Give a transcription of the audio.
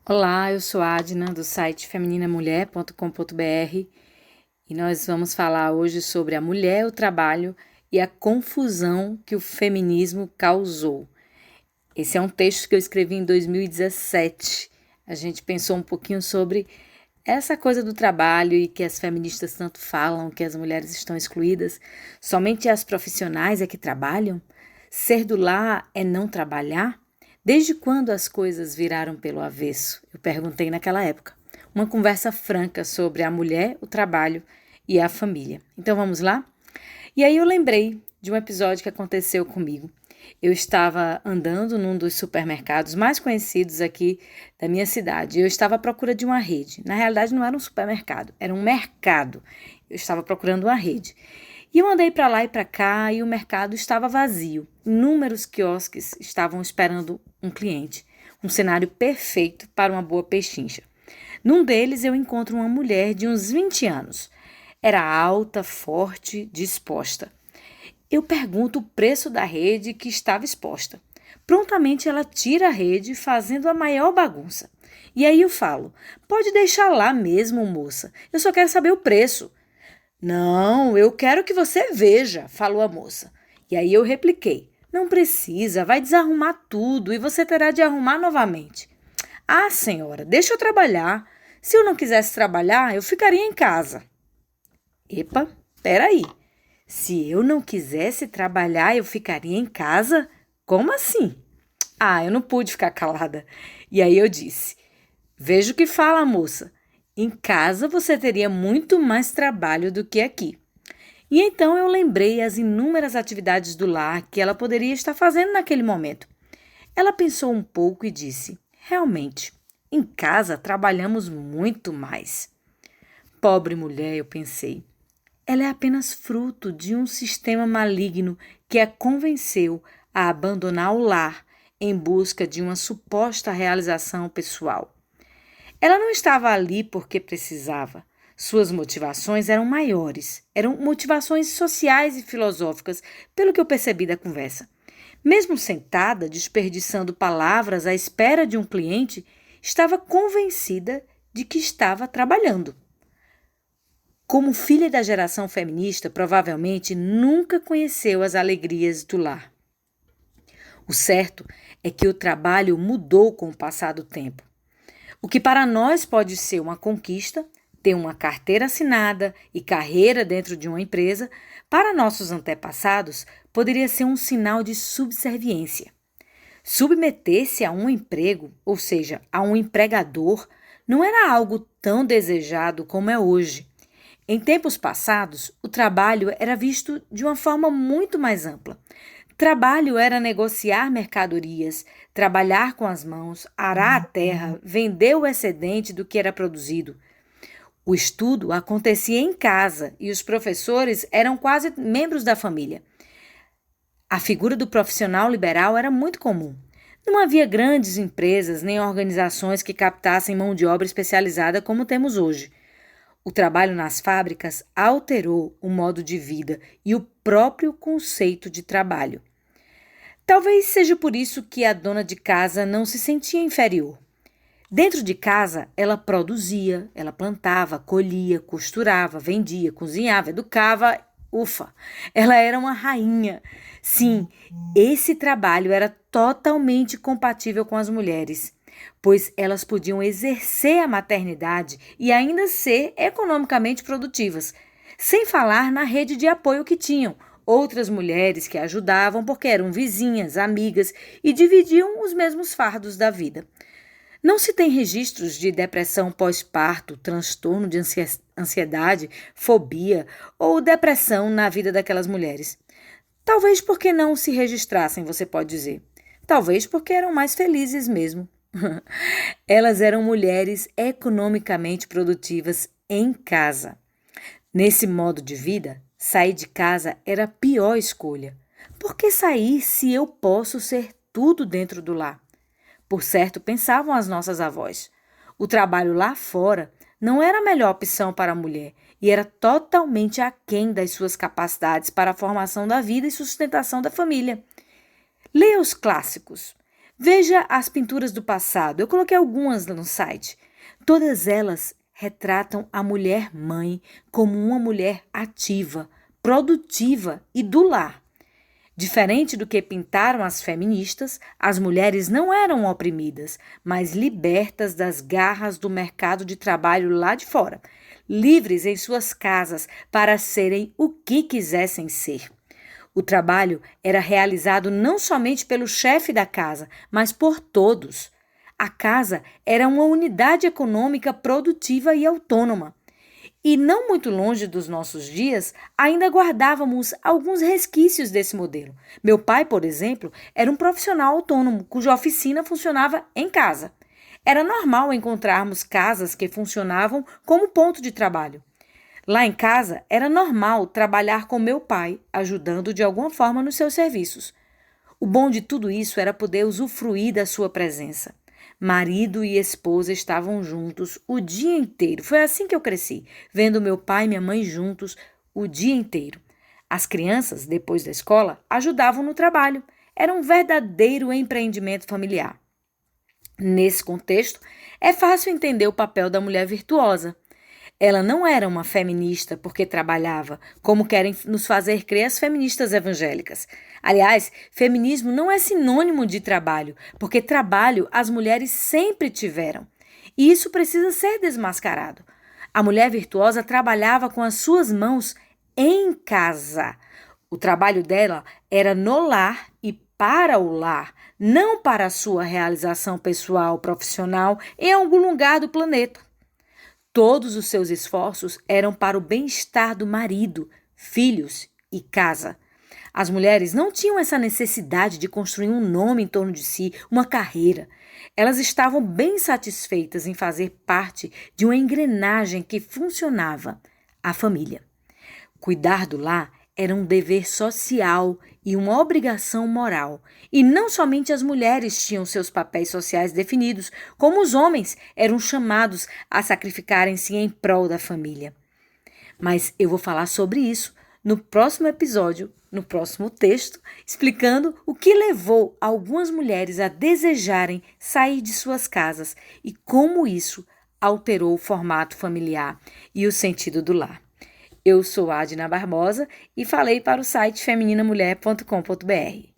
Olá, eu sou a Adna, do site femininamulher.com.br e nós vamos falar hoje sobre a mulher, o trabalho e a confusão que o feminismo causou. Esse é um texto que eu escrevi em 2017. A gente pensou um pouquinho sobre essa coisa do trabalho e que as feministas tanto falam, que as mulheres estão excluídas. Somente as profissionais é que trabalham? Ser do lar é não trabalhar? Desde quando as coisas viraram pelo avesso? Eu perguntei naquela época. Uma conversa franca sobre a mulher, o trabalho e a família. Então vamos lá? E aí eu lembrei de um episódio que aconteceu comigo. Eu estava andando num dos supermercados mais conhecidos aqui da minha cidade. Eu estava à procura de uma rede. Na realidade não era um supermercado, era um mercado. Eu estava procurando uma rede. E eu andei para lá e para cá e o mercado estava vazio. Inúmeros quiosques estavam esperando um cliente. Um cenário perfeito para uma boa pechincha. Num deles eu encontro uma mulher de uns 20 anos. Era alta, forte, disposta. Eu pergunto o preço da rede que estava exposta. Prontamente ela tira a rede, fazendo a maior bagunça. E aí eu falo: pode deixar lá mesmo, moça. Eu só quero saber o preço. Não, eu quero que você veja, falou a moça. E aí eu repliquei: não precisa, vai desarrumar tudo e você terá de arrumar novamente. Ah, senhora, deixa eu trabalhar. Se eu não quisesse trabalhar, eu ficaria em casa. Epa, peraí. Se eu não quisesse trabalhar, eu ficaria em casa? Como assim? Ah, eu não pude ficar calada. E aí eu disse: veja o que fala, moça. Em casa você teria muito mais trabalho do que aqui. E então eu lembrei as inúmeras atividades do lar que ela poderia estar fazendo naquele momento. Ela pensou um pouco e disse: realmente, em casa trabalhamos muito mais. Pobre mulher, eu pensei. Ela é apenas fruto de um sistema maligno que a convenceu a abandonar o lar em busca de uma suposta realização pessoal. Ela não estava ali porque precisava. Suas motivações eram maiores, eram motivações sociais e filosóficas, pelo que eu percebi da conversa. Mesmo sentada, desperdiçando palavras à espera de um cliente, estava convencida de que estava trabalhando. Como filha da geração feminista, provavelmente nunca conheceu as alegrias do lar. O certo é que o trabalho mudou com o passar do tempo. O que para nós pode ser uma conquista, ter uma carteira assinada e carreira dentro de uma empresa, para nossos antepassados poderia ser um sinal de subserviência. Submeter-se a um emprego, ou seja, a um empregador, não era algo tão desejado como é hoje. Em tempos passados, o trabalho era visto de uma forma muito mais ampla. Trabalho era negociar mercadorias, trabalhar com as mãos, arar a terra, vender o excedente do que era produzido. O estudo acontecia em casa e os professores eram quase membros da família. A figura do profissional liberal era muito comum. Não havia grandes empresas nem organizações que captassem mão de obra especializada como temos hoje. O trabalho nas fábricas alterou o modo de vida e o próprio conceito de trabalho. Talvez seja por isso que a dona de casa não se sentia inferior. Dentro de casa, ela produzia, ela plantava, colhia, costurava, vendia, cozinhava, educava. Ufa, ela era uma rainha. Sim, esse trabalho era totalmente compatível com as mulheres, pois elas podiam exercer a maternidade e ainda ser economicamente produtivas, sem falar na rede de apoio que tinham, outras mulheres que ajudavam porque eram vizinhas, amigas e dividiam os mesmos fardos da vida. Não se tem registros de depressão pós-parto, transtorno de ansiedade, fobia ou depressão na vida daquelas mulheres. Talvez porque não se registrassem, você pode dizer. Talvez porque eram mais felizes mesmo. Elas eram mulheres economicamente produtivas em casa. Nesse modo de vida, sair de casa era a pior escolha. Por que sair se eu posso ser tudo dentro do lar? Por certo, pensavam as nossas avós. O trabalho lá fora não era a melhor opção para a mulher e era totalmente aquém das suas capacidades para a formação da vida e sustentação da família. Leia os clássicos. Veja as pinturas do passado. Eu coloquei algumas no site. Todas elas retratam a mulher mãe como uma mulher ativa, produtiva e do lar. Diferente do que pintaram as feministas, as mulheres não eram oprimidas, mas libertas das garras do mercado de trabalho lá de fora, livres em suas casas para serem o que quisessem ser. O trabalho era realizado não somente pelo chefe da casa, mas por todos. A casa era uma unidade econômica produtiva e autônoma. E não muito longe dos nossos dias, ainda guardávamos alguns resquícios desse modelo. Meu pai, por exemplo, era um profissional autônomo cuja oficina funcionava em casa. Era normal encontrarmos casas que funcionavam como ponto de trabalho. Lá em casa, era normal trabalhar com meu pai, ajudando de alguma forma nos seus serviços. O bom de tudo isso era poder usufruir da sua presença. Marido e esposa estavam juntos o dia inteiro. Foi assim que eu cresci, vendo meu pai e minha mãe juntos o dia inteiro. As crianças, depois da escola, ajudavam no trabalho. Era um verdadeiro empreendimento familiar. Nesse contexto, é fácil entender o papel da mulher virtuosa. Ela não era uma feminista porque trabalhava, como querem nos fazer crer as feministas evangélicas. Aliás, feminismo não é sinônimo de trabalho, porque trabalho as mulheres sempre tiveram. E isso precisa ser desmascarado. A mulher virtuosa trabalhava com as suas mãos em casa. O trabalho dela era no lar e para o lar, não para a sua realização pessoal, profissional em algum lugar do planeta. Todos os seus esforços eram para o bem-estar do marido, filhos e casa. As mulheres não tinham essa necessidade de construir um nome em torno de si, uma carreira. Elas estavam bem satisfeitas em fazer parte de uma engrenagem que funcionava, a família. Cuidar do lar era um dever social e uma obrigação moral. E não somente as mulheres tinham seus papéis sociais definidos, como os homens eram chamados a sacrificarem-se em prol da família. Mas eu vou falar sobre isso no próximo episódio, no próximo texto, explicando o que levou algumas mulheres a desejarem sair de suas casas e como isso alterou o formato familiar e o sentido do lar. Eu sou Adna Barbosa e falei para o site femininamulher.com.br.